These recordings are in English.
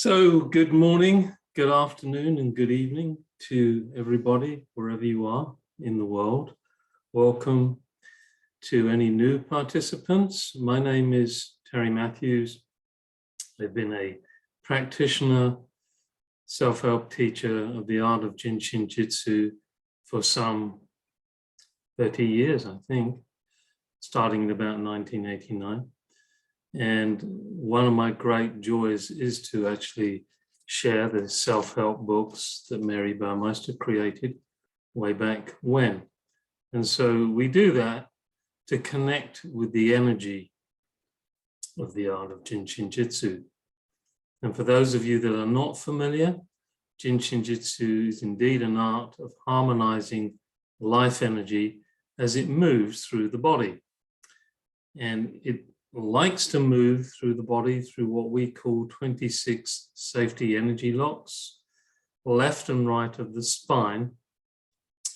So good morning, good afternoon, and good evening to everybody, wherever you are in the world. Welcome to any new participants. My name is Terry Matthews. I've been a practitioner, self-help teacher of the art of JIN SHIN JYUTSU for some 30 years, I think, starting in about 1989. And one of my great joys is to actually share the self-help books that Mary Burmeister created way back when. And so we do that to connect with the energy of the art of JIN SHIN JYUTSU. And for those of you that are not familiar, JIN SHIN JYUTSU is indeed an art of harmonizing life energy as it moves through the body. And it likes to move through the body through what we call 26 safety energy locks, left and right of the spine.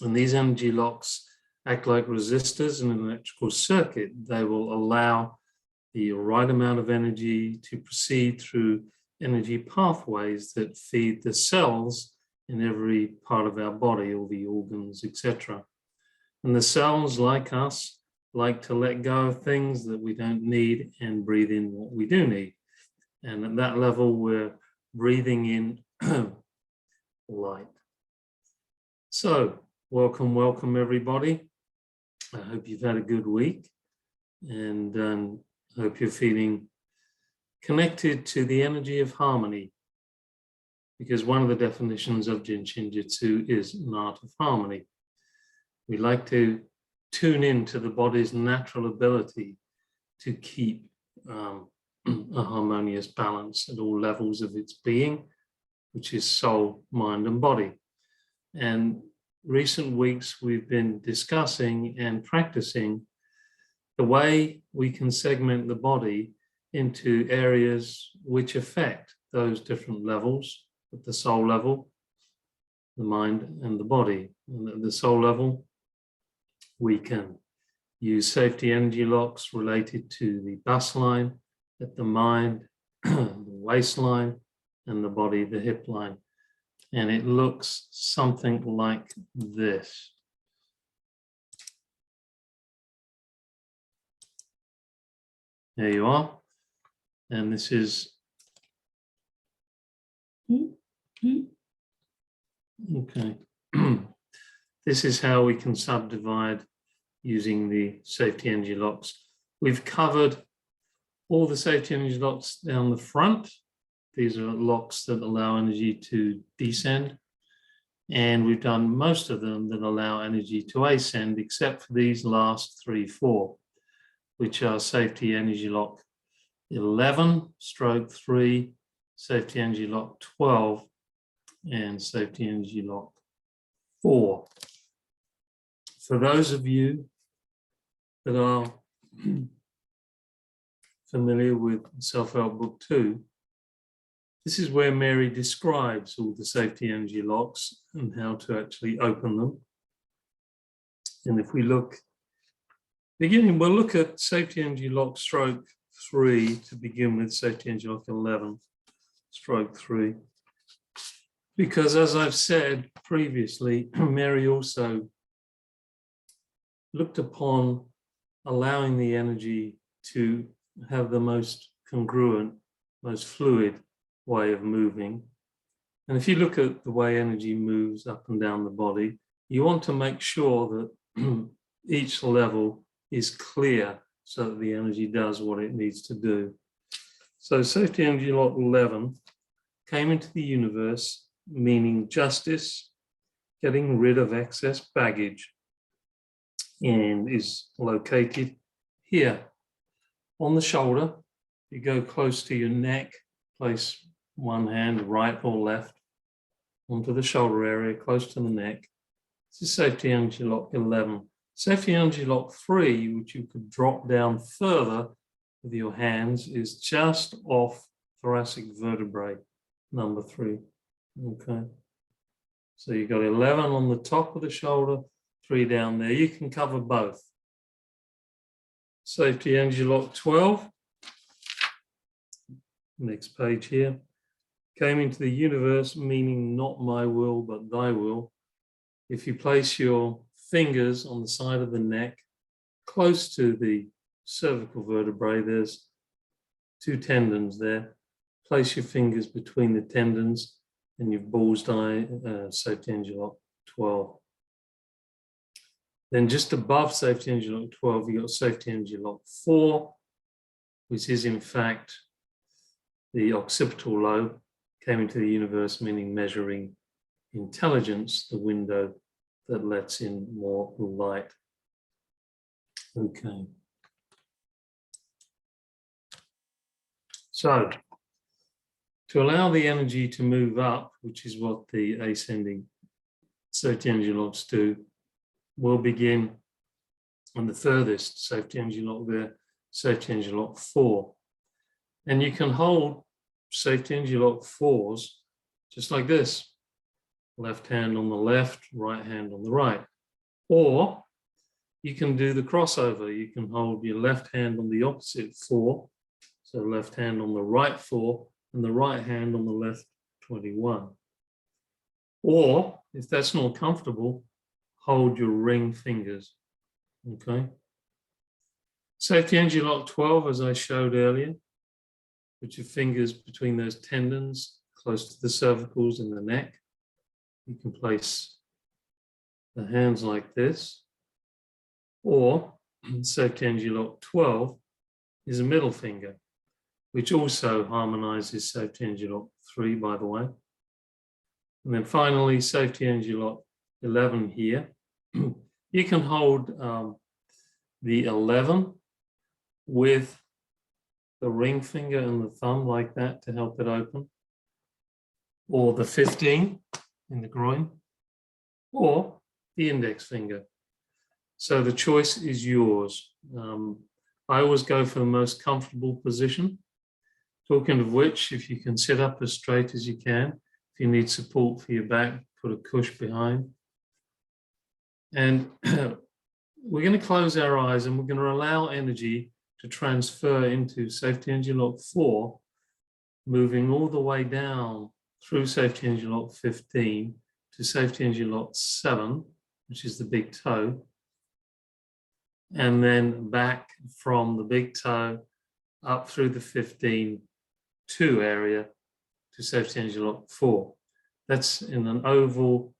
And these energy locks act like resistors in an electrical circuit. They will allow the right amount of energy to proceed through energy pathways that feed the cells in every part of our body, all the organs, etc. And the cells, like us, like to let go of things that we don't need and breathe in what we do need. And at that level, we're breathing in light. So welcome everybody. I hope you've had a good week, and I hope you're feeling connected to the energy of harmony, because one of the definitions of JIN SHIN JYUTSU is an art of harmony. We like to tune into the body's natural ability to keep a harmonious balance at all levels of its being, which is soul, mind, and body. And recent weeks we've been discussing and practicing the way we can segment the body into areas which affect those different levels, at the soul level, the mind, and the body. And at the soul level, we can use safety energy locks related to the bus line, at the mind, the waistline, and the body, the hip line. And it looks something like this. There you are. And this is, okay. This is how we can subdivide using the safety energy locks. We've covered all the safety energy locks down the front. These are locks that allow energy to descend. And we've done most of them that allow energy to ascend, except for these last 4, which are safety energy lock 11/3, safety energy lock 12, and safety energy lock 4. For those of you that are familiar with Self-Help Book 2, this is where Mary describes all the safety energy locks and how to actually open them. And if we look, beginning, we'll look at safety energy lock stroke 3 to begin with, safety energy lock 11/3. Because as I've said previously, Mary also looked upon allowing the energy to have the most congruent, most fluid way of moving. And if you look at the way energy moves up and down the body, you want to make sure that each level is clear so that the energy does what it needs to do. So safety energy lock 11 came into the universe meaning justice, getting rid of excess baggage, and is located here on the shoulder. You go close to your neck, place one hand, right or left, onto the shoulder area, close to the neck. This is safety energy lock 11. Safety energy lock 3, which you could drop down further with your hands, is just off thoracic vertebrae, number 3. Okay. So you've got 11 on the top of the shoulder, 3 down there. You can cover both. Safety energy lock 12. Next page here. came into the universe, meaning not my will, but thy will. If you place your fingers on the side of the neck, close to the cervical vertebrae, there's 2 tendons there. Place your fingers between the tendons and you've bullseye safety energy lock 12. Then just above safety energy lock 12, you've got safety energy lock 4, which is in fact the occipital lobe, came into the universe, meaning measuring intelligence, the window that lets in more light. Okay. So, to allow the energy to move up, which is what the ascending safety energy locks do, we'll begin on the furthest safety energy lock there, safety energy lock 4. And you can hold safety energy lock 4s just like this. Left hand on the left, right hand on the right. Or you can do the crossover. You can hold your left hand on the opposite 4. So left hand on the right 4 and the right hand on the left 21. Or if that's not comfortable, hold your ring fingers. Okay. Safety energy lock 12, as I showed earlier. Put your fingers between those tendons, close to the cervicals and the neck. You can place the hands like this. Or safety energy lock 12 is a middle finger, which also harmonizes safety energy lock 3, by the way. And then finally, safety energy lock 11 here. You can hold the 11 with the ring finger and the thumb like that to help it open, or the 15 in the groin, or the index finger. So the choice is yours. I always go for the most comfortable position. Talking of which, if you can sit up as straight as you can, if you need support for your back, put a cush behind. And we're going to close our eyes and we're going to allow energy to transfer into safety energy lock 4, moving all the way down through safety energy lock 15 to safety energy lock 7, which is the big toe, and then back from the big toe up through the 15-2 area to safety energy lock 4. That's in an oval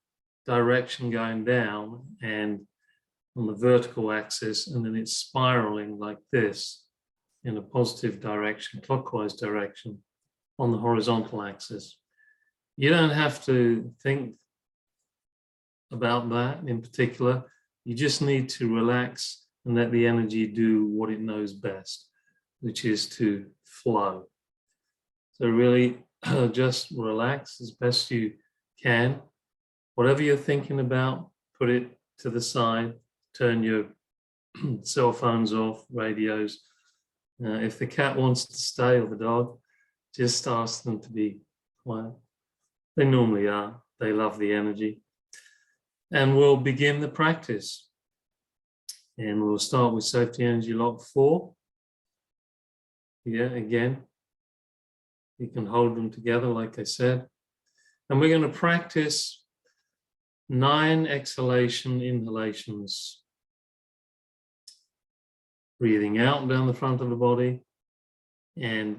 direction going down and on the vertical axis, and then it's spiraling like this in a positive direction, clockwise direction on the horizontal axis. You don't have to think about that in particular. You just need to relax and let the energy do what it knows best, which is to flow. So really just relax as best you can. Whatever you're thinking about, put it to the side, turn your cell phones off, radios. If the cat wants to stay or the dog, just ask them to be quiet. They normally are. They love the energy. And we'll begin the practice. And we'll start with safety energy lock 4. Yeah, again, you can hold them together, like I said. And we're going to practice 9 exhalation inhalations. Breathing out down the front of the body and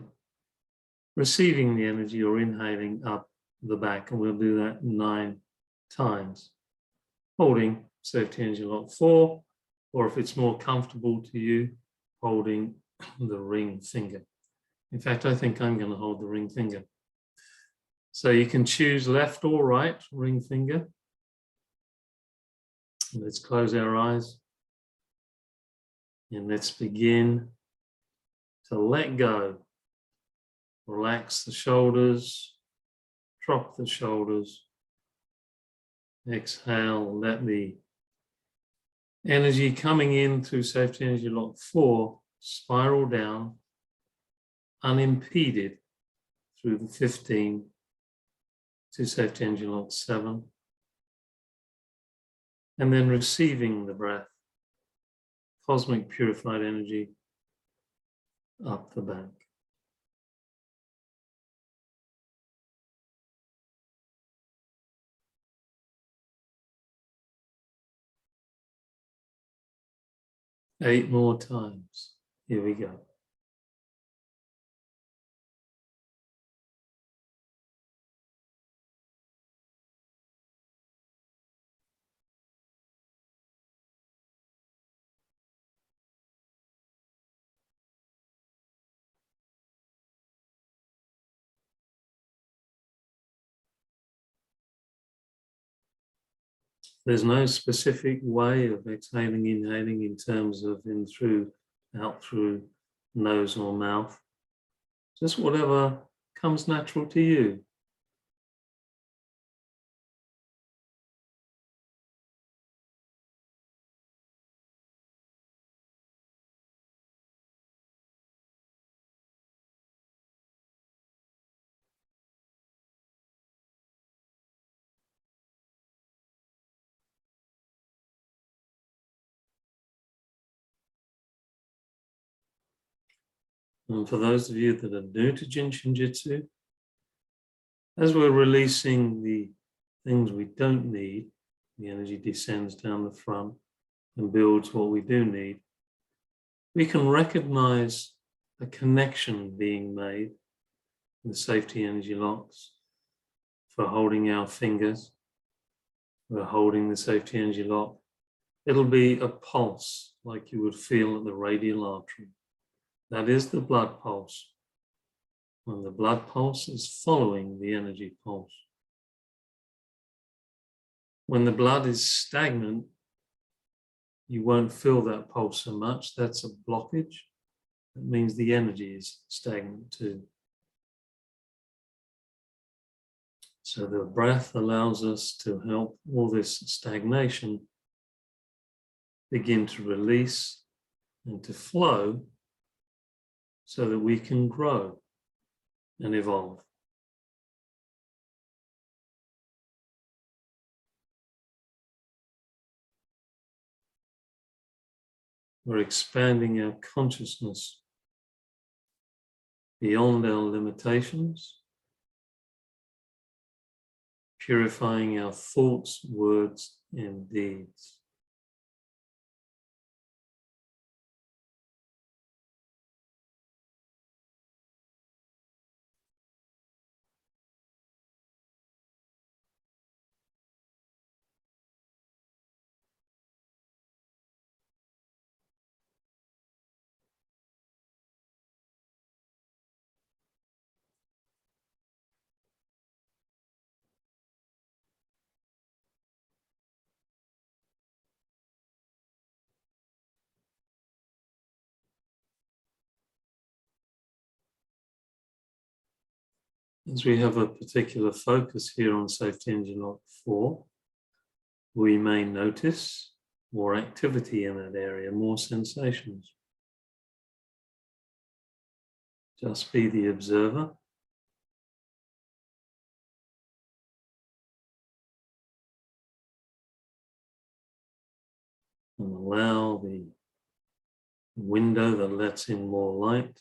receiving the energy or inhaling up the back. And we'll do that 9 times. Holding safety energy lock 4, or if it's more comfortable to you, holding the ring finger. In fact, I think I'm going to hold the ring finger. So you can choose left or right ring finger. Let's close our eyes. And let's begin to let go. Relax the shoulders, drop the shoulders. Exhale, let the energy coming in through safety energy lock 4 spiral down unimpeded through the 15 to safety energy lock 7. And then receiving the breath, cosmic purified energy up the back. 8 more times. Here we go. There's no specific way of exhaling, inhaling in terms of in through, out through nose or mouth. Just whatever comes natural to you. And for those of you that are new to JIN SHIN JYUTSU, as we're releasing the things we don't need, the energy descends down the front and builds what we do need. We can recognize a connection being made in the safety energy locks for holding our fingers. We're holding the safety energy lock. It'll be a pulse like you would feel at the radial artery. That is the blood pulse. When the blood pulse is following the energy pulse. When the blood is stagnant, you won't feel that pulse so much. That's a blockage. That means the energy is stagnant too. So the breath allows us to help all this stagnation begin to release and to flow so that we can grow and evolve. We're expanding our consciousness beyond our limitations, purifying our thoughts, words, and deeds. As we have a particular focus here on safety engine lock 4, we may notice more activity in that area, more sensations. Just be the observer. And allow the window that lets in more light,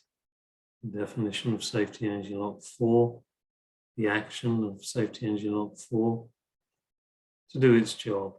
the definition of safety energy lock 4, the action of safety energy lock 4, to do its job.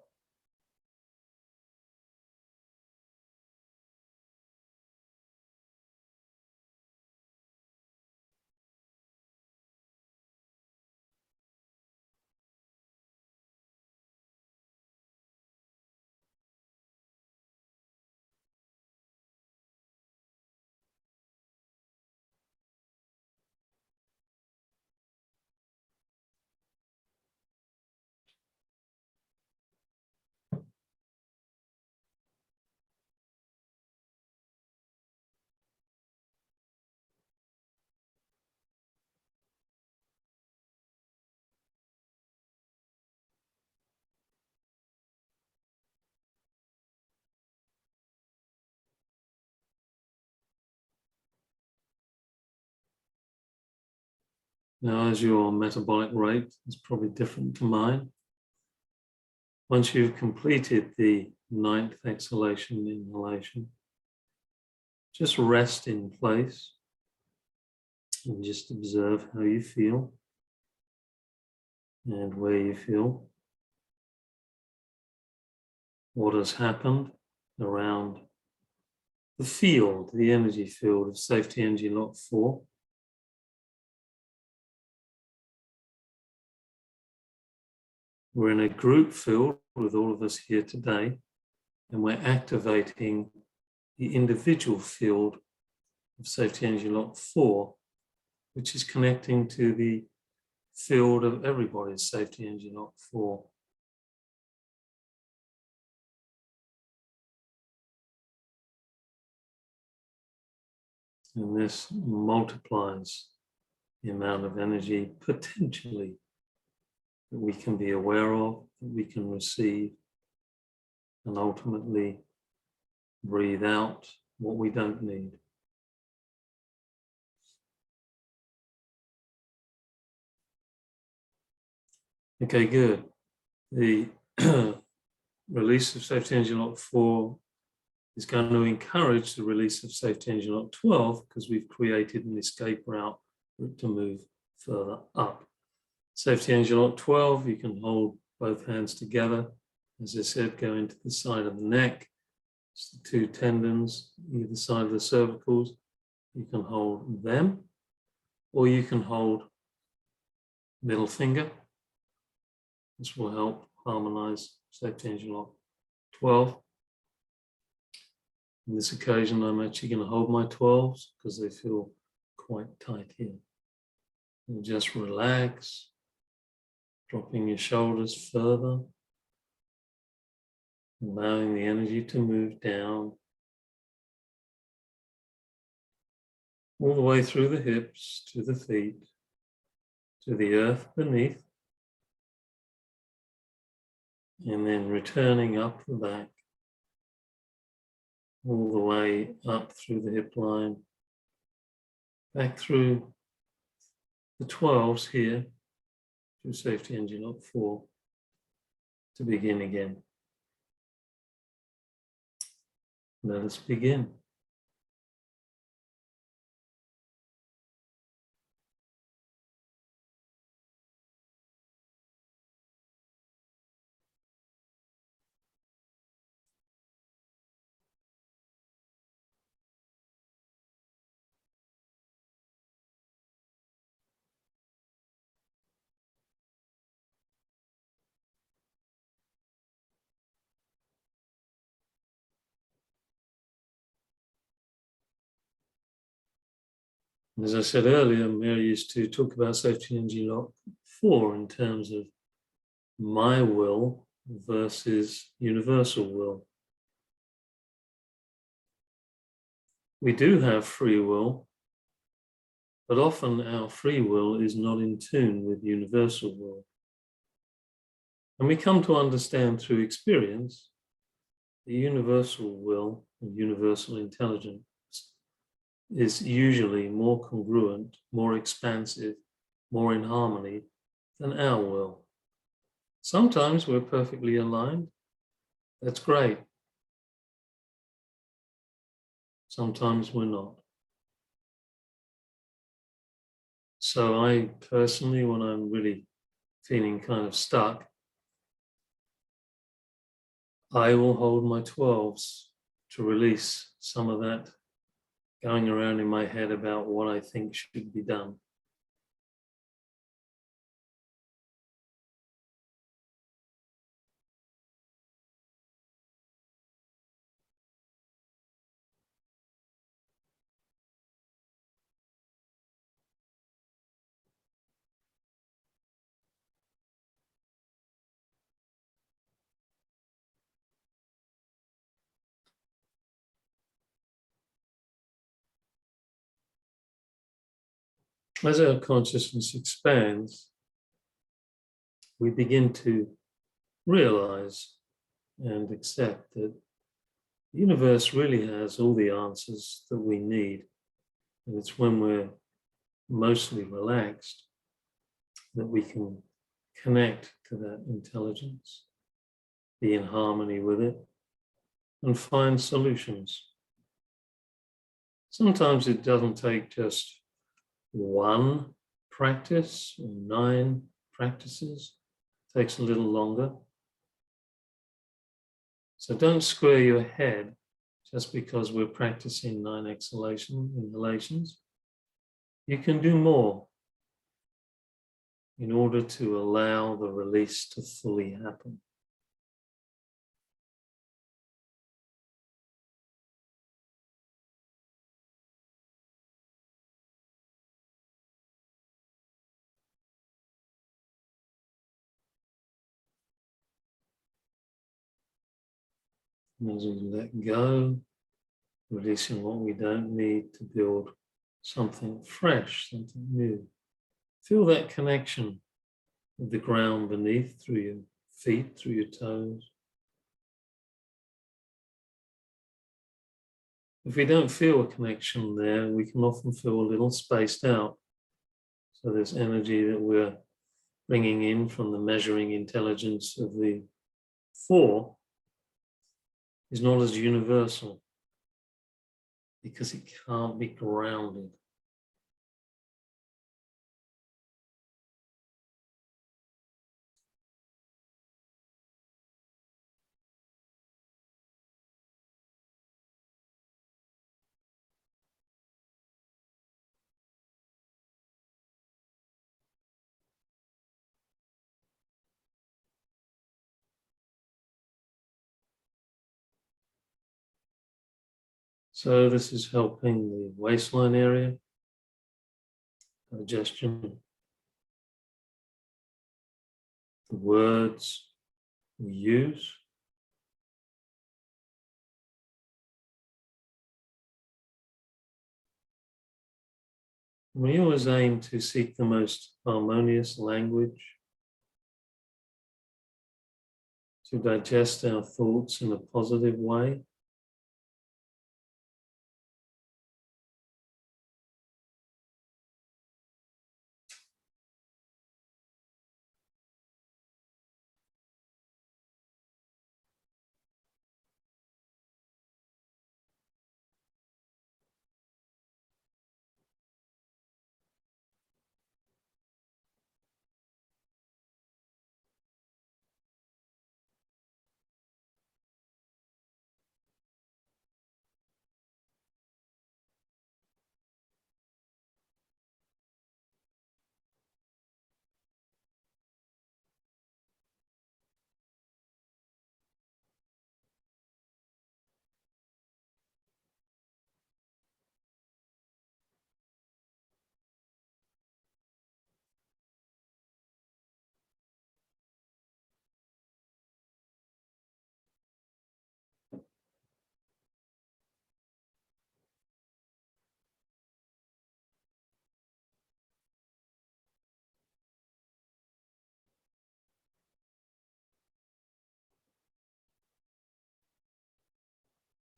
Now, as your metabolic rate is probably different to mine, once you've completed the 9th exhalation, inhalation, just rest in place and just observe how you feel and where you feel, what has happened around the field, the energy field of safety energy lot 4. We're in a group field with all of us here today, and we're activating the individual field of safety energy lot 4, which is connecting to the field of everybody's safety energy lot 4. And this multiplies the amount of energy potentially that we can be aware of, that we can receive, and ultimately breathe out what we don't need. Okay, good. The release of safety energy lot 4 is going to encourage the release of safety energy lot 12 because we've created an escape route for it to move further up. Safety energy lot 12, you can hold both hands together. As I said, go into the side of the neck. It's the 2 tendons, either side of the cervicals. You can hold them, or you can hold middle finger. This will help harmonize safety energy lot 12. On this occasion, I'm actually going to hold my 12s because they feel quite tight here. And just relax, dropping your shoulders further, allowing the energy to move down all the way through the hips, to the feet, to the earth beneath, and then returning up the back, all the way up through the hip line, back through the 12s here, to safety energy lot 4, to begin again. Let us begin. As I said earlier, Mary used to talk about safety energy lot 4 in terms of my will versus universal will. We do have free will, but often our free will is not in tune with universal will. And we come to understand through experience the universal will and universal intelligence is usually more congruent, more expansive, more in harmony than our will. Sometimes we're perfectly aligned. That's great. Sometimes we're not. So I personally, when I'm really feeling kind of stuck, I will hold my 12s to release some of that going around in my head about what I think should be done. As our consciousness expands, we begin to realize and accept that the universe really has all the answers that we need. And it's when we're mostly relaxed that we can connect to that intelligence, be in harmony with it, and find solutions. Sometimes it doesn't take just one practice or 9 practices. It takes a little longer. So don't square your head just because we're practicing 9 inhalations. You can do more in order to allow the release to fully happen. And as we let go, releasing what we don't need to build something fresh, something new. Feel that connection with the ground beneath, through your feet, through your toes. If we don't feel a connection there, we can often feel a little spaced out. So this energy that we're bringing in from the measuring intelligence of the 4 is not as universal because it can't be grounded. So this is helping the waistline area, digestion, the words we use. We always aim to seek the most harmonious language, to digest our thoughts in a positive way.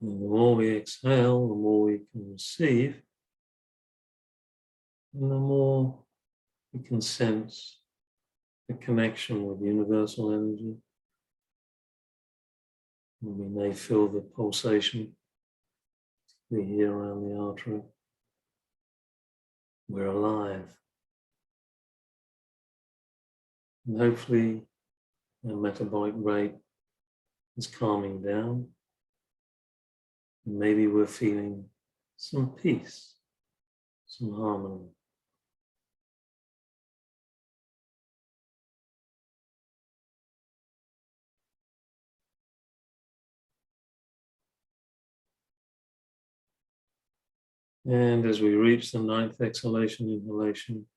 And the more we exhale, the more we can receive, and the more we can sense the connection with universal energy. And we may feel the pulsation we hear around the artery. We're alive. And hopefully our metabolic rate is calming down. And maybe we're feeling some peace, some harmony. And as we reach the 9th exhalation, inhalation,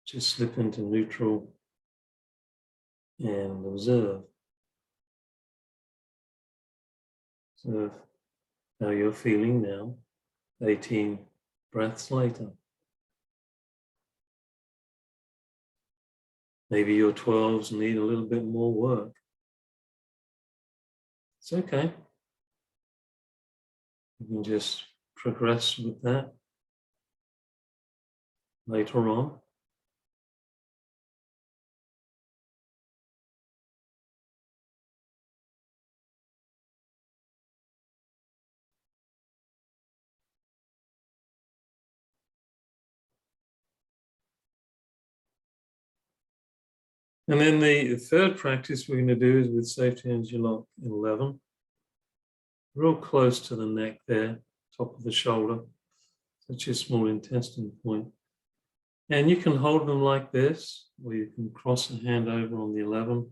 just slip into neutral and observe. Observe how you're feeling now, 18 breaths later. Maybe your 12s need a little bit more work. It's okay. You can just progress with that later on. And then the third practice we're going to do is with safety energy lock 11. real close to the neck there, top of the shoulder. That's your small intestine point. And you can hold them like this, or you can cross a hand over on the 11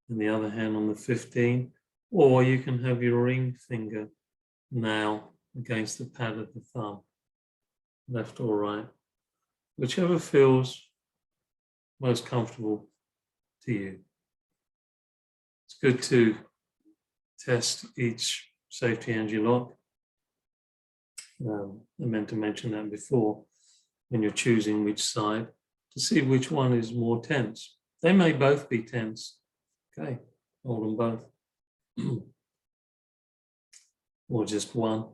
and the other hand on the 15, or you can have your ring finger now against the pad of the thumb, left or right, whichever feels most comfortable to you. It's good to test each safety energy lock. I meant to mention that before, when you're choosing which side, to see which one is more tense. They may both be tense. Okay, hold them both. Or just one.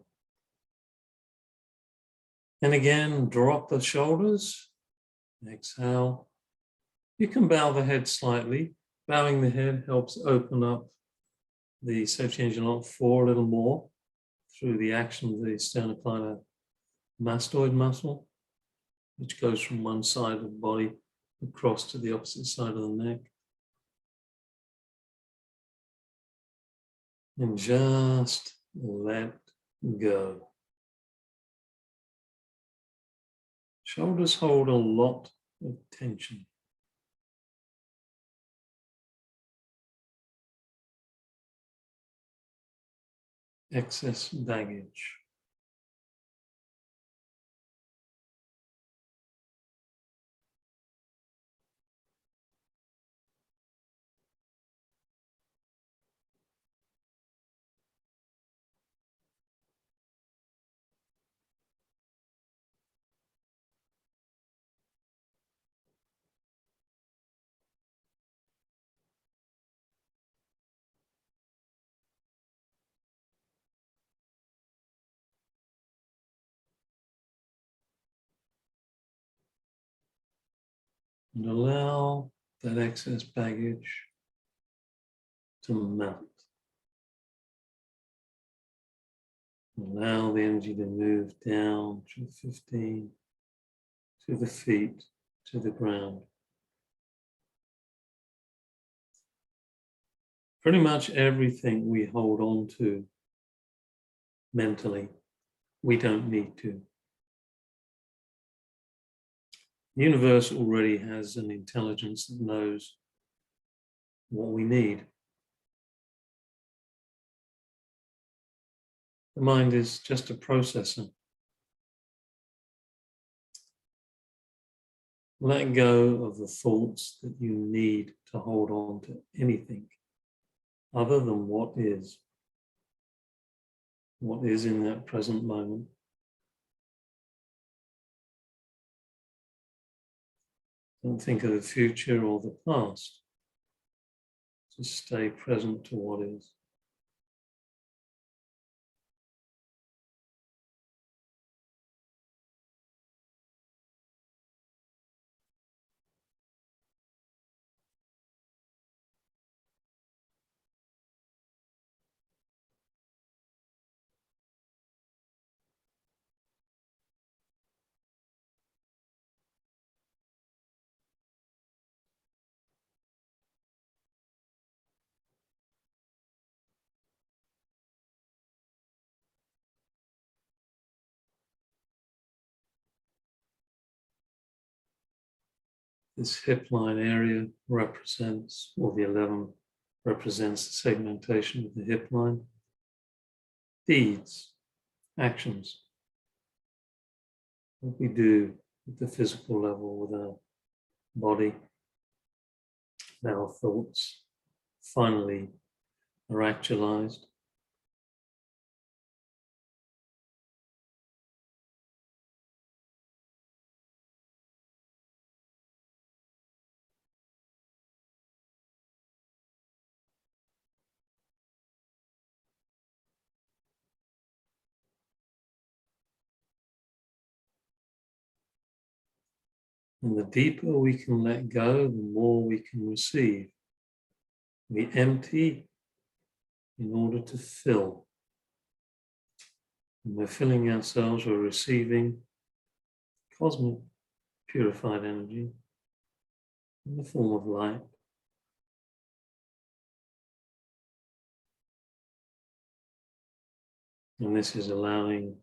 And again, drop the shoulders. Exhale. You can bow the head slightly. Bowing the head helps open up the safety energy lock 4 a little more through the action of the sternocleidomastoid muscle, which goes from one side of the body across to the opposite side of the neck. And just let go. Shoulders hold a lot of tension. Excess baggage. And allow that excess baggage to melt. Allow the energy to move down to 15, to the feet, to the ground. Pretty much everything we hold on to mentally, we don't need to. The universe already has an intelligence that knows what we need. The mind is just a processor. Let go of the thoughts that you need to hold on to anything other than what is in that present moment. Don't think of the future or the past. Just stay present to what is. This hip line area represents, or the 11 represents the segmentation of the hip line. Deeds, actions, what we do at the physical level with our body, our thoughts, finally are actualized. And the deeper we can let go, the more we can receive. We empty in order to fill. When we're filling ourselves, we're receiving cosmic purified energy in the form of light. And this is allowing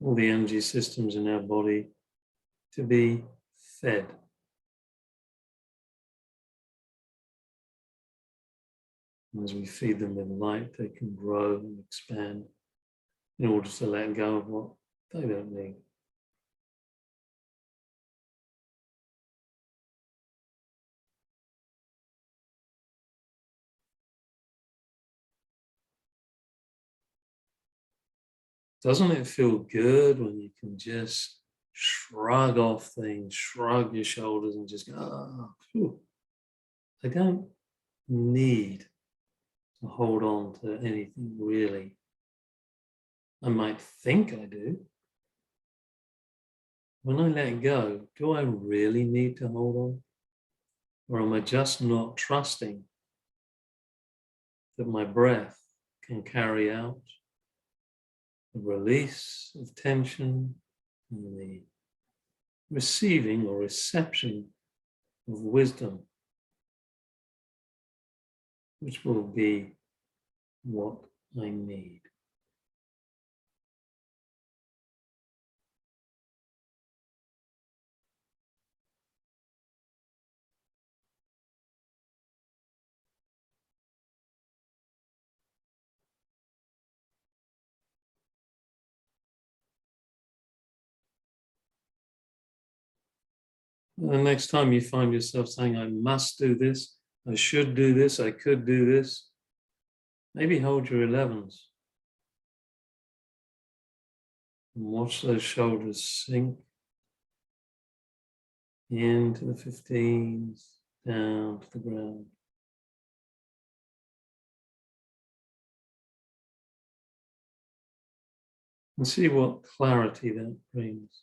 all the energy systems in our body to be fed. And as we feed them with light, they can grow and expand in order to let go of what they don't need. Doesn't it feel good when you can just shrug off things, shrug your shoulders and just go, I don't need to hold on to anything really. I might think I do. When I let go, do I really need to hold on? Or am I just not trusting that my breath can carry out the release of tension and the receiving or reception of wisdom, which will be what I need. The next time you find yourself saying, I must do this, I should do this, I could do this, maybe hold your 11s and watch those shoulders sink into the 15s, down to the ground. And see what clarity that brings.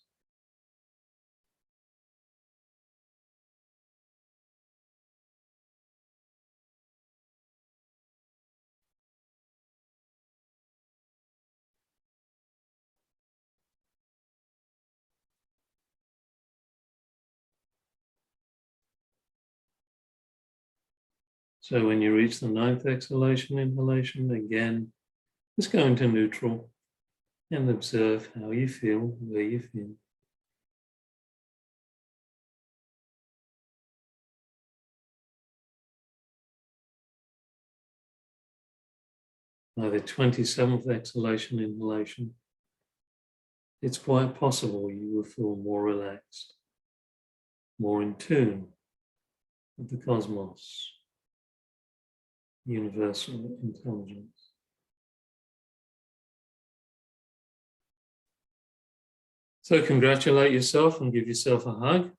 So when you reach the 9th exhalation, inhalation, again, just go into neutral and observe how you feel, where you feel. By the 27th exhalation, inhalation, it's quite possible you will feel more relaxed, more in tune with the cosmos, universal intelligence. So congratulate yourself and give yourself a hug.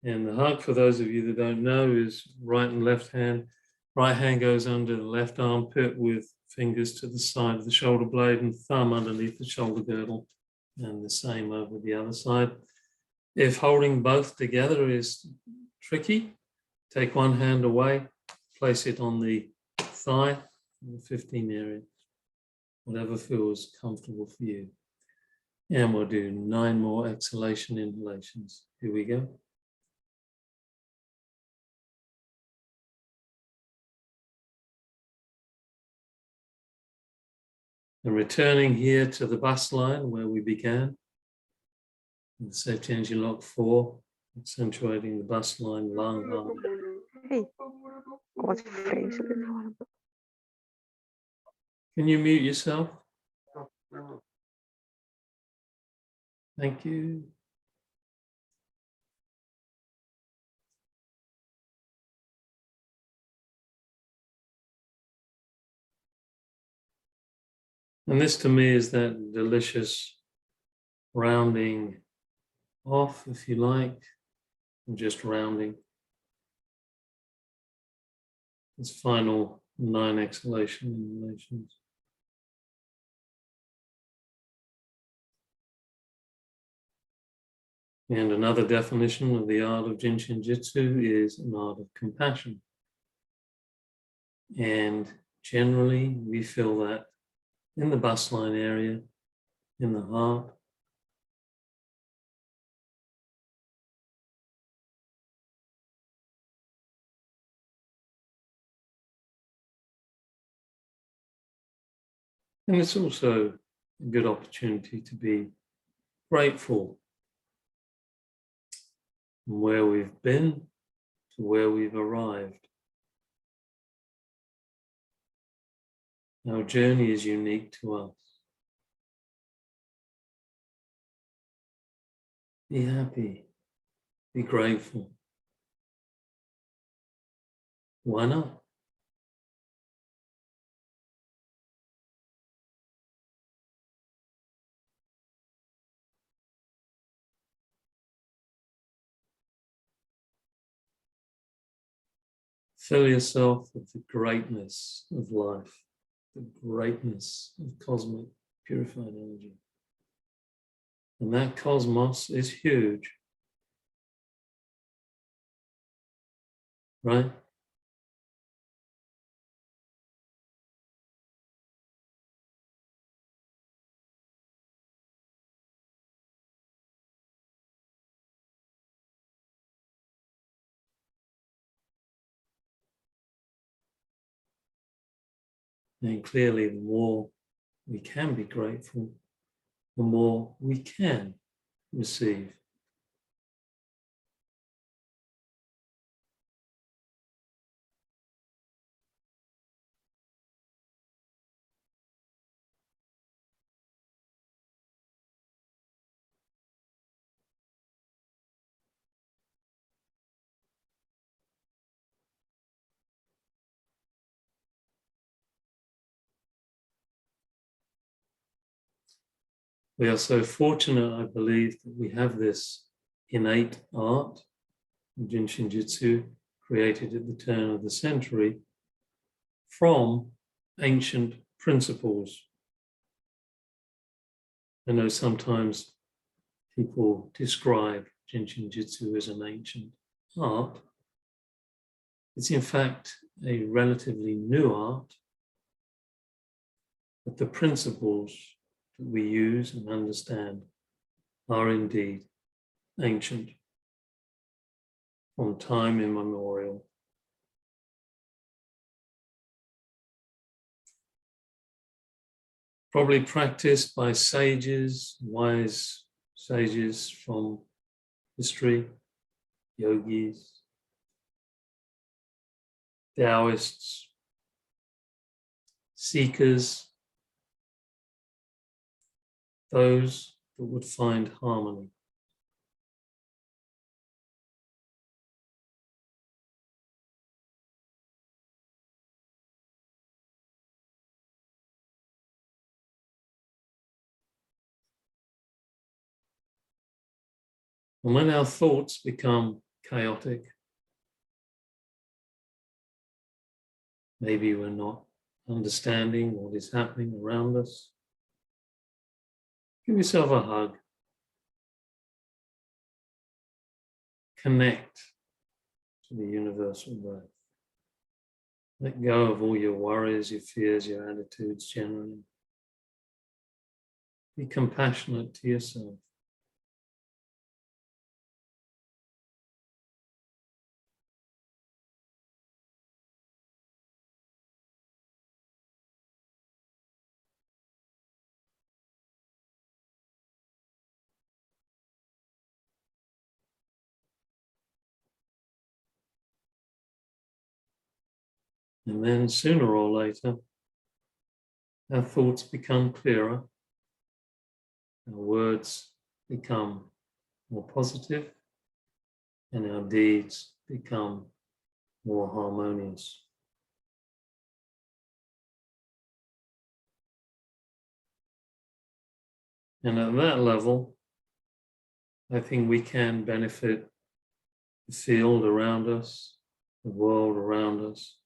And the hug, for those of you that don't know, is right and left hand. Right hand goes under the left armpit with fingers to the side of the shoulder blade and thumb underneath the shoulder girdle, and the same over the other side. If holding both together is tricky, take one hand away, place it on the thigh, the 15 area, whatever feels comfortable for you. And we'll do 9 more exhalation inhalations. Here we go. And returning here to the bust line where we began, in the safety energy lock 4, accentuating the bust line, lung, heart. Hey, wat vreselijk. Can you mute yourself? Thank you. And this to me is that delicious rounding off, if you like, and just rounding. This final 9 exhalation inhalations. And another definition of the art of JIN SHIN JYUTSU is an art of compassion. And generally, we feel that in the bust line area, in the heart. And it's also a good opportunity to be grateful from where we've been to where we've arrived. Our journey is unique to us. Be happy, be grateful. Why not? Fill yourself with the greatness of life, the greatness of cosmic purified energy. And that cosmos is huge, right? And clearly, the more we can be grateful, the more we can receive. We are so fortunate, I believe, that we have this innate art, JIN SHIN JYUTSU, created at the turn of the century from ancient principles. I know sometimes people describe JIN SHIN JYUTSU as an ancient art. It's in fact a relatively new art, but the principles that we use and understand are indeed ancient, from time immemorial. Probably practiced by sages, wise sages from history, yogis, Taoists, seekers, those that would find harmony. And when our thoughts become chaotic, maybe we're not understanding what is happening around us, give yourself a hug. Connect to the universal breath. Let go of all your worries, your fears, your attitudes generally. Be compassionate to yourself. And then sooner or later, our thoughts become clearer, our words become more positive, and our deeds become more harmonious. And at that level, I think we can benefit the field around us, the world around us,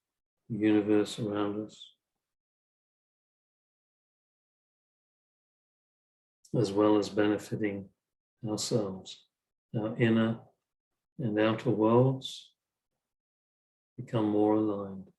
the universe around us, as well as benefiting ourselves. Our inner and outer worlds become more aligned.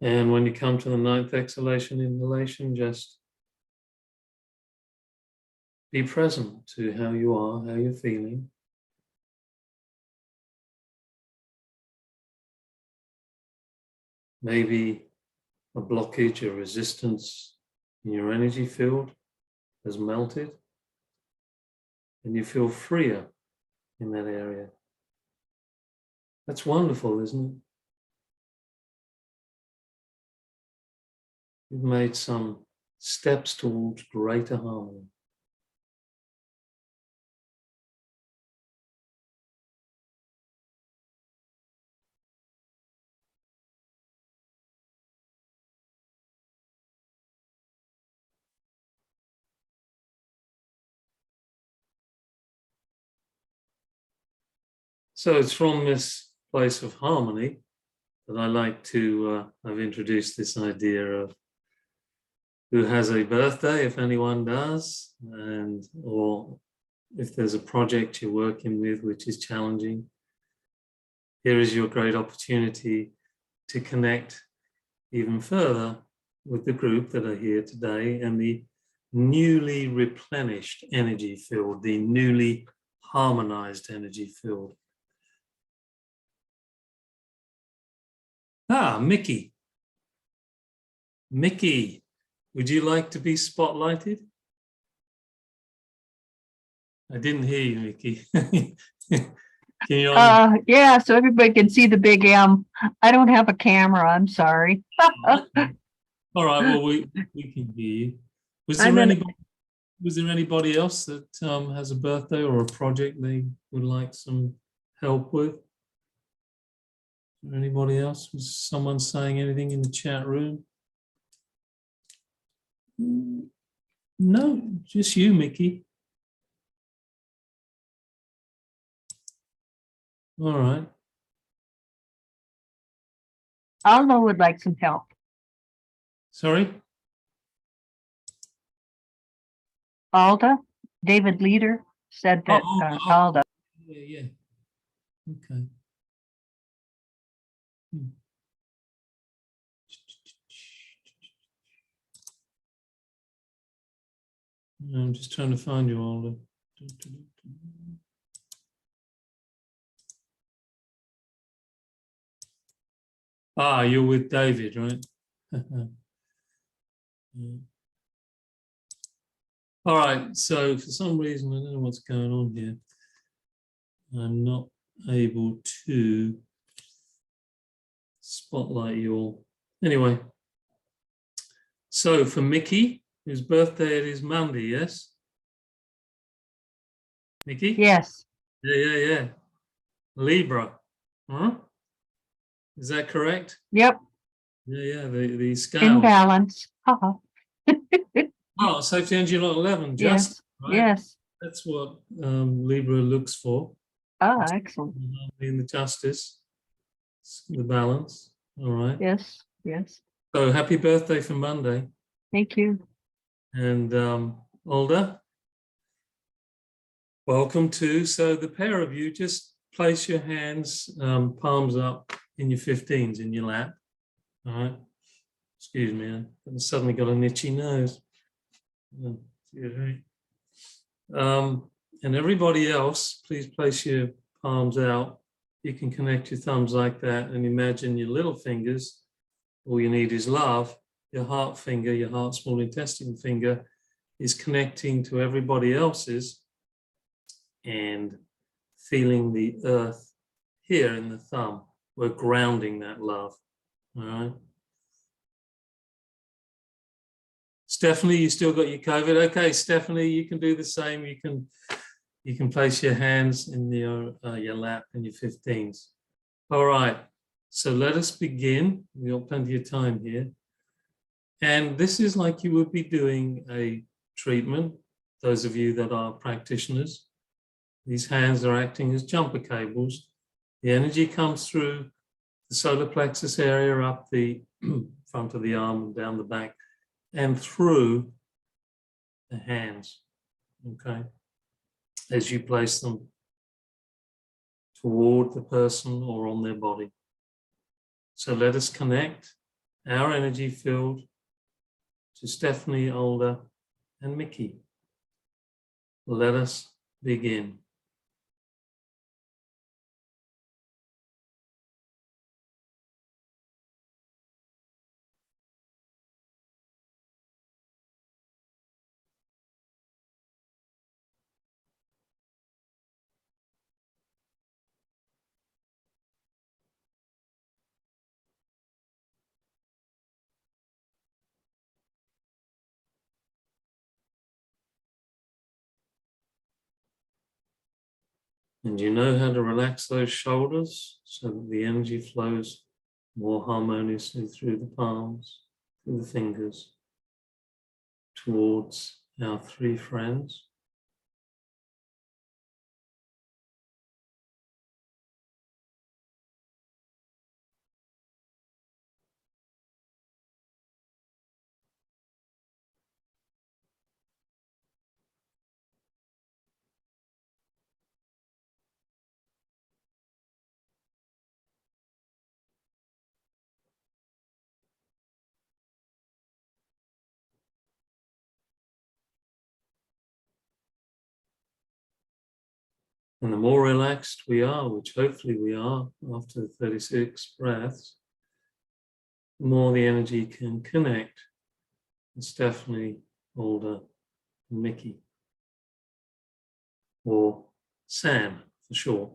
And when you come to the 9th exhalation, inhalation, just be present to how you are, how you're feeling. Maybe a blockage, a resistance in your energy field has melted, and you feel freer in that area. That's wonderful, isn't it? You've made some steps towards greater harmony. So it's from this place of harmony that I like to, I've introduced this idea of who has a birthday, if anyone does, and or if there's a project you're working with which is challenging. Here is your great opportunity to connect even further with the group that are here today and the newly replenished energy field, the newly harmonized energy field. Ah, Mickey. Mickey, would you like to be spotlighted? I didn't hear you, Mickey. Can you yeah, so everybody can see the big M. I don't have a camera, I'm sorry. All right, well, we can hear you. Was there anybody else that has a birthday or a project they would like some help with? Anybody else? Was someone saying anything in the chat room? No, just you, Mickey. All right. Alma would like some help. Sorry? Alda, David Leader said that Alda. Yeah. Okay. I'm just trying to find you, Alda. Ah, you're with David, right? All right, so for some reason, I don't know what's going on here. I'm not able to spotlight you all. Anyway, so for Mickey, whose birthday it is Monday, yes? Mickey? Yes. Yeah. Libra, huh? Is that correct? Yep. Yeah, the scale. In balance. Oh, safety engine at 11, just Yes. right? Yes. That's what Libra looks for. Ah, excellent. In the justice, the balance. All right. Yes. So happy birthday for Monday. Thank you. And Alda, welcome to. So the pair of you, just place your hands, palms up in your 15s in your lap. All right. Excuse me, I suddenly got an itchy nose. And everybody else, please place your palms out. You can connect your thumbs like that and imagine your little fingers. All you need is love. Your heart finger, your heart small intestine finger is connecting to everybody else's and feeling the earth here in the thumb. We're grounding that love. All right. Stephanie, you still got your COVID? Okay, Stephanie, you can do the same. You can place your hands in your lap and your 15s. All right, so let us begin. We've got plenty of time here. And this is like you would be doing a treatment, those of you that are practitioners. These hands are acting as jumper cables. The energy comes through the solar plexus area, up the front of the arm and down the back, and through the hands, okay, as you place them toward the person or on their body. So let us connect our energy field to Stephanie, Olga, and Mickey. Let us begin. And you know how to relax those shoulders so that the energy flows more harmoniously through the palms, through the fingers, towards our three friends. And the more relaxed we are, which hopefully we are after 36 breaths, the more the energy can connect with Stephanie, Olga, and Mickey, or Sam for short.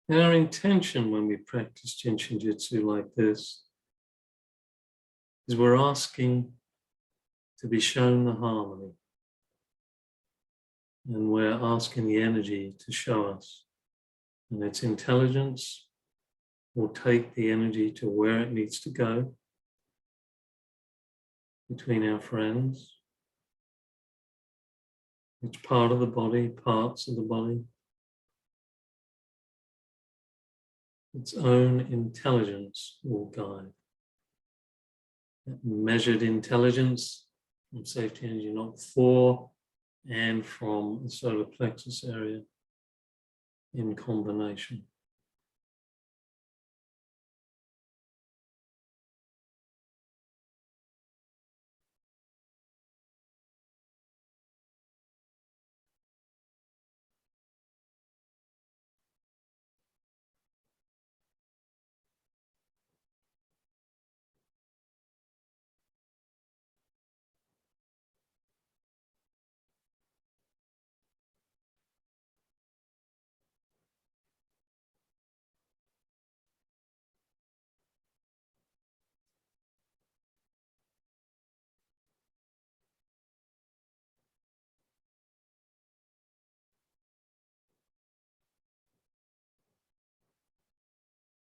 And our intention when we practice JIN SHIN JYUTSU like this is we're asking to be shown the harmony. And we're asking the energy to show us. And its intelligence will take the energy to where it needs to go between our friends. Each part of the body, parts of the body. Its own intelligence will guide. That measured intelligence from safety energy, not for and from the solar plexus area in combination.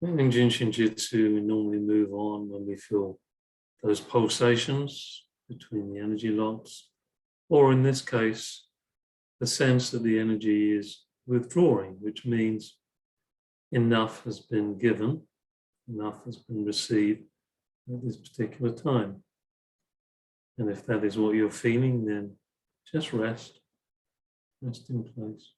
In JIN SHIN JYUTSU, we normally move on when we feel those pulsations between the energy locks, or in this case, the sense that the energy is withdrawing, which means enough has been given, enough has been received at this particular time. And if that is what you're feeling, then just rest in place.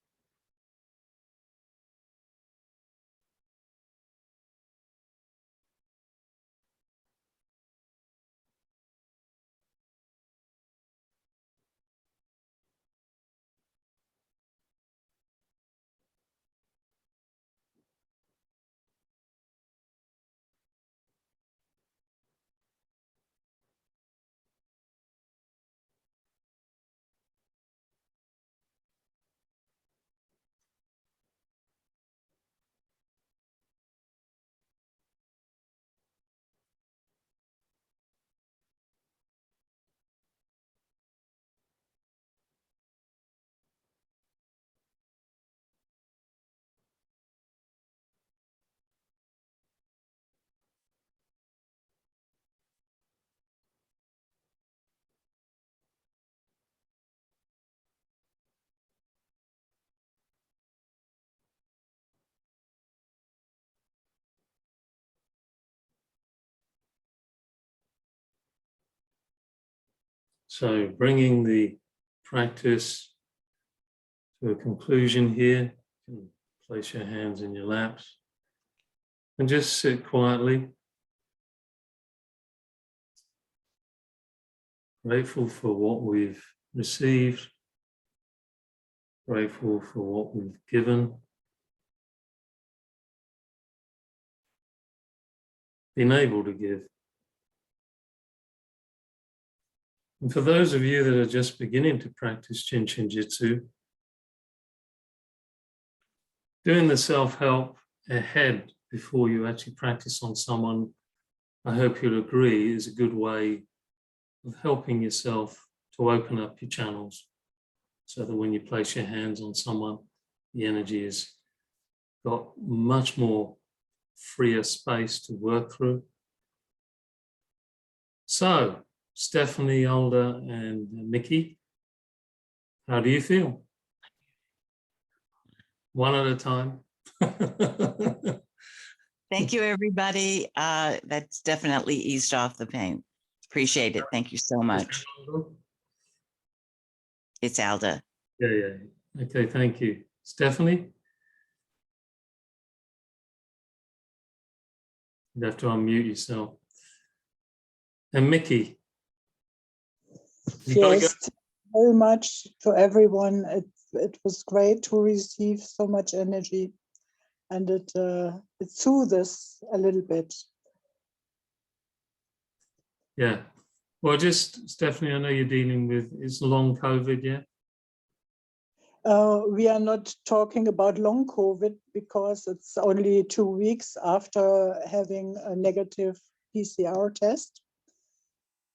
So bringing the practice to a conclusion here, you can place your hands in your laps and just sit quietly, grateful for what we've received, grateful for what we've given, been able to give. And for those of you that are just beginning to practice JIN SHIN JYUTSU, doing the self-help ahead before you actually practice on someone, I hope you'll agree, is a good way of helping yourself to open up your channels so that when you place your hands on someone, the energy has got much more freer space to work through. So, Stephanie, Alda, and Mickey, how do you feel? One at a time. Thank you, everybody. That's definitely eased off the pain. Appreciate it. Thank you so much. It's Alda. Yeah. Okay, thank you. Stephanie? You have to unmute yourself. And Mickey? Yes, very much to everyone. It was great to receive so much energy, and it soothed us a little bit. Yeah. Well, just Stephanie, I know you're dealing with, it's long COVID, yeah? We are not talking about long COVID because it's only 2 weeks after having a negative PCR test.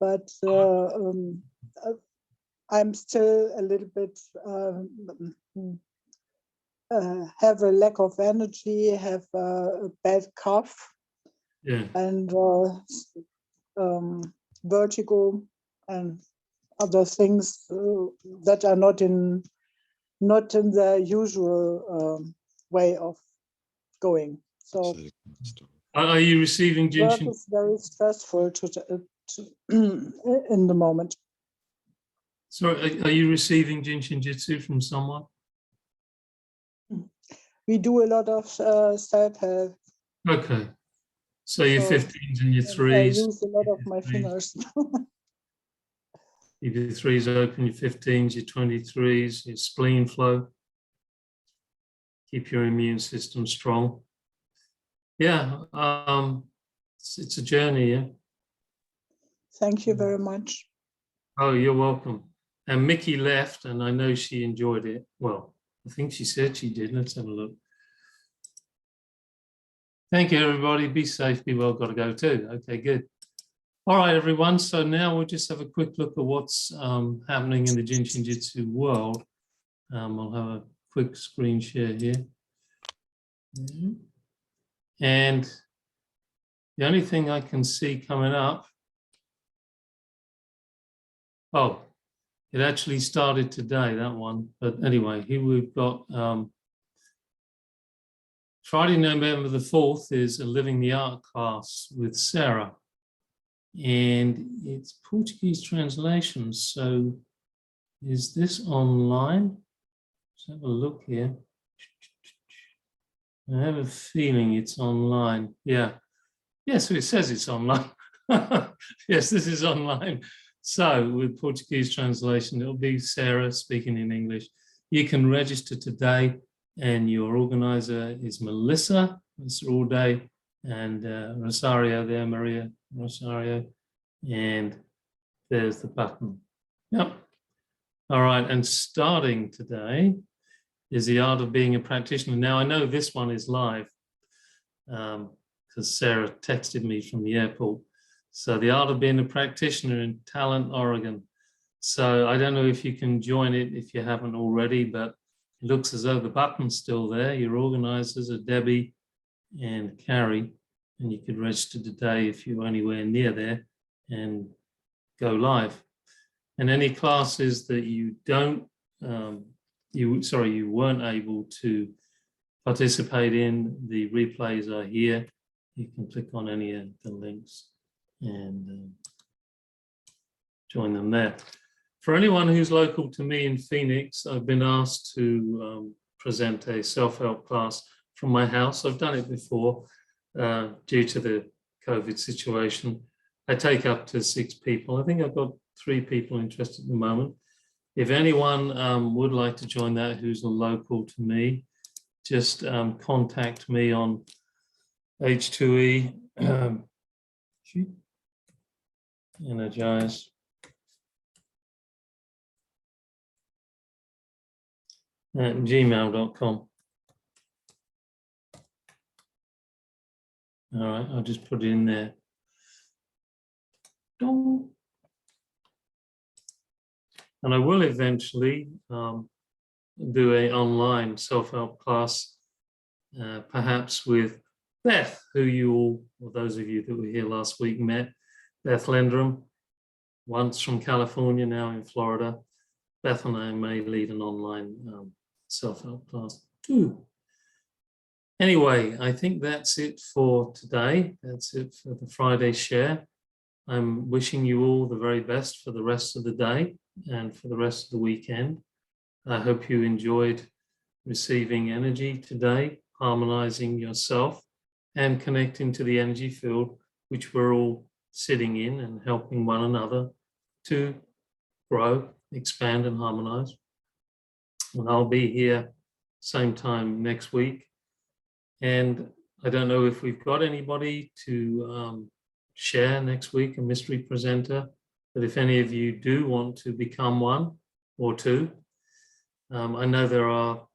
But I'm still a little bit, have a lack of energy, have a bad cough, Yeah. and vertigo and other things that are not in the usual way of going. So Are you receiving JIN work SHIN? is very stressful in the moment. Sorry, are you receiving JIN SHIN JYUTSU from someone? We do a lot of self-help. Okay. So your So 15s and your I 3s. use a lot of my fingers. Keep your 3s open, your 15s, your 23s, your spleen flow. Keep your immune system strong. Yeah, it's a journey, yeah. Thank you very much. Oh, you're welcome. And Mickey left, and I know she enjoyed it. Well, I think she said she did. Let's have a look. Thank you, everybody. Be safe, be well. Got to go too. Okay, good. All right, everyone. So now we'll just have a quick look at what's happening in the JIN SHIN JYUTSU world. I'll have a quick screen share here. And the only thing I can see coming up, oh, it actually started today, that one. But anyway, here we've got Friday, November the 4th is a Living the Art class with Sarah. And it's Portuguese translation. So is this online? Let's have a look here. I have a feeling it's online. Yeah. Yes, so it says it's online. Yes, this is online. So with Portuguese translation, it'll be Sarah speaking in English. You can register today, and your organizer is Melissa. It's all day, and Rosario there, Maria Rosario, and there's the button. Yep. All right, and starting today is the art of being a practitioner. Now I know this one is live because Sarah texted me from the airport. So the art of being a practitioner in Talent, Oregon. So I don't know if you can join it if you haven't already, but it looks as though the button's still there. Your organizers are Debbie and Carrie, and you could register today if you're anywhere near there and go live. And any classes that you don't, you weren't able to participate in, the replays are here. You can click on any of the links and join them there. For anyone who's local to me in Phoenix, I've been asked to present a self-help class from my house. I've done it before due to the COVID situation. I take up to 6 people. I think I've got 3 people interested at the moment. If anyone would like to join that who's local to me, just contact me on H2E, Energize, at gmail.com. All right, I'll just put it in there. Dong. And I will eventually do an online self-help class, perhaps with Beth, who you all, or those of you that were here last week, met. Beth Lendrum, once from California, now in Florida. Beth and I may lead an online self-help class too. Anyway, I think that's it for today. That's it for the Friday share. I'm wishing you all the very best for the rest of the day and for the rest of the weekend. I hope you enjoyed receiving energy today, harmonizing yourself and connecting to the energy field, which we're all sitting in, and helping one another to grow, expand and harmonize. And I'll be here same time next week. And I don't know if we've got anybody to share next week, a mystery presenter, but if any of you do want to become one or two, I know there are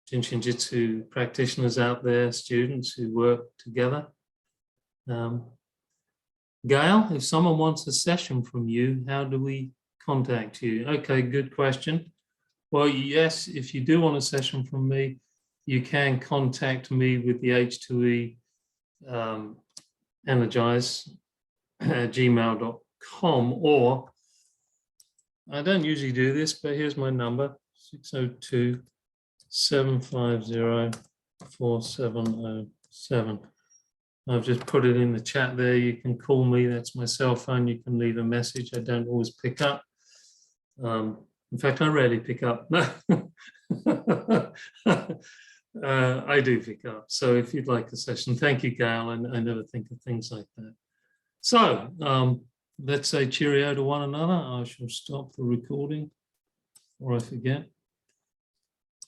JIN SHIN JYUTSU practitioners out there, students who work together. Gail, if someone wants a session from you, how do we contact you? Okay, good question. Well, yes, if you do want a session from me, you can contact me with the H2E Energize at gmail.com, or I don't usually do this, but here's my number, 602-750-4707. I've just put it in the chat there. You can call me. That's my cell phone. You can leave a message. I don't always pick up. In fact, I rarely pick up. I do pick up. So if you'd like a session, thank you, Gail. I never think of things like that. So let's say cheerio to one another. I shall stop the recording before I forget.